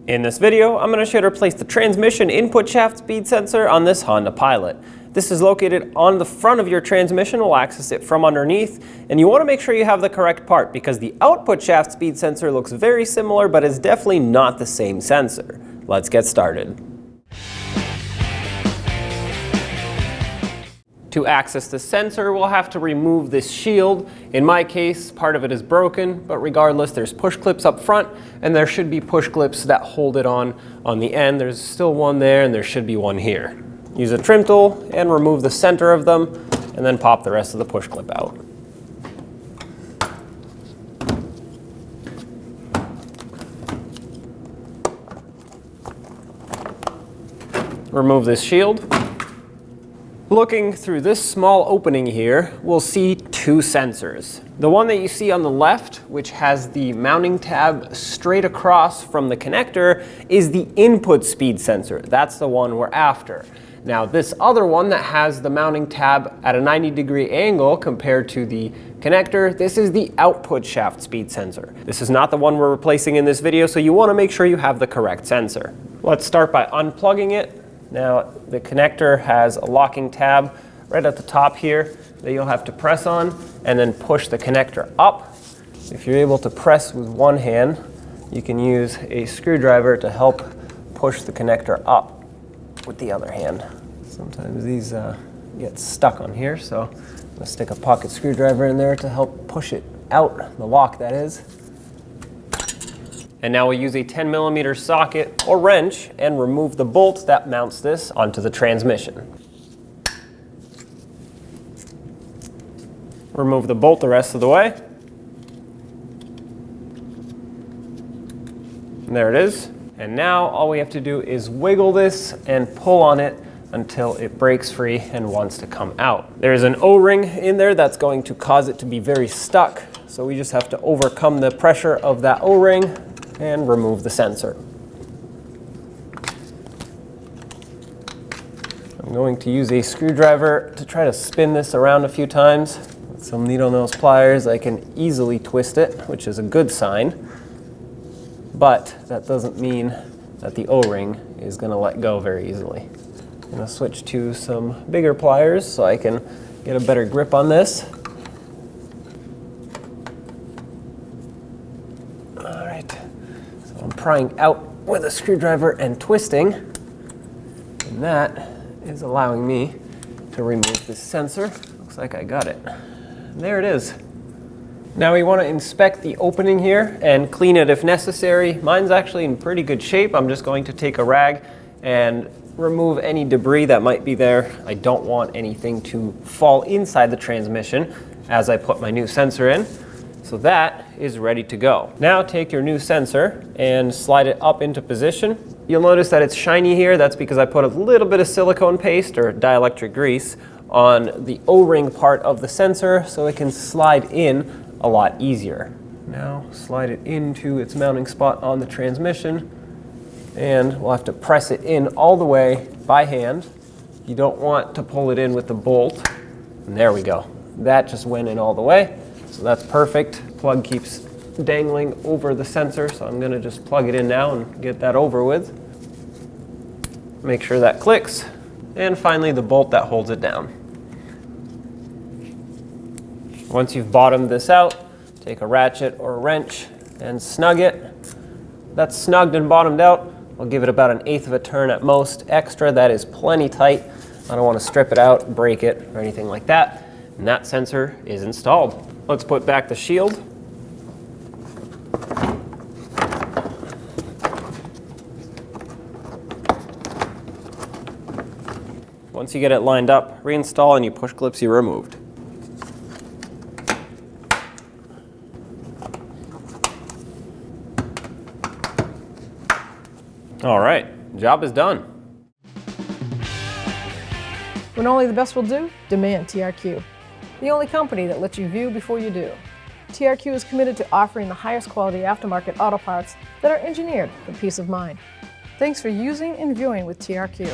In this video, I'm going to show you how to place the transmission input shaft speed sensor on this Honda Pilot. This is located on the front of your transmission. We'll access it from underneath, and you want to make sure you have the correct part because the output shaft speed sensor looks very similar, but is definitely not the same sensor. Let's get started. To access the sensor, we'll have to remove this shield. In my case, part of it is broken, but regardless, there's push clips up front, and there should be push clips that hold it on the end. There's still one there, and there should be one here. Use a trim tool and remove the center of them, and then pop the rest of the push clip out. Remove this shield. Looking through this small opening here, we'll see two sensors. The one that you see on the left, which has the mounting tab straight across from the connector, is the input speed sensor. That's the one we're after. Now this other one that has the mounting tab at a 90-degree angle compared to the connector, this is the output shaft speed sensor. This is not the one we're replacing in this video, so you want to make sure you have the correct sensor. Let's start by unplugging it. Now the connector has a locking tab right at the top here that you'll have to press on and then push the connector up. If you're able to press with one hand, you can use a screwdriver to help push the connector up with the other hand. Sometimes these get stuck on here, so I'm going to stick a pocket screwdriver in there to help push it out, the lock that is. And now we'll use a 10mm socket or wrench and remove the bolt that mounts this onto the transmission. Remove the bolt the rest of the way. And there it is. And now all we have to do is wiggle this and pull on it until it breaks free and wants to come out. There's an O-ring in there that's going to cause it to be very stuck. So we just have to overcome the pressure of that O-ring and remove the sensor. I'm going to use a screwdriver to try to spin this around a few times. With some needle nose pliers, I can easily twist it, which is a good sign. But that doesn't mean that the O-ring is going to let go very easily. I'm going to switch to some bigger pliers so I can get a better grip on this. I'm prying out with a screwdriver and twisting, and that is allowing me to remove this sensor. Looks like I got it. And there it is. Now we want to inspect the opening here and clean it if necessary. Mine's actually in pretty good shape. I'm just going to take a rag and remove any debris that might be there. I don't want anything to fall inside the transmission as I put my new sensor in. So that is ready to go. Now take your new sensor and slide it up into position. You'll notice that it's shiny here. That's because I put a little bit of silicone paste or dielectric grease on the O-ring part of the sensor so it can slide in a lot easier. Now slide it into its mounting spot on the transmission, and we'll have to press it in all the way by hand. You don't want to pull it in with the bolt. And there we go. That just went in all the way. So that's perfect. Plug keeps dangling over the sensor, so I'm going to just plug it in now and get that over with. Make sure that clicks. And finally, the bolt that holds it down. Once you've bottomed this out, take a ratchet or a wrench and snug it. That's snugged and bottomed out. I'll give it about 1/8 of a turn at most. Extra, that is plenty tight. I don't want to strip it out, break it, or anything like that. And that sensor is installed. Let's put back the shield. Once you get it lined up, reinstall any push clips you removed. All right, job is done. When only the best will do, demand TRQ. The only company that lets you view before you do. TRQ is committed to offering the highest quality aftermarket auto parts that are engineered for peace of mind. Thanks for using and viewing with TRQ.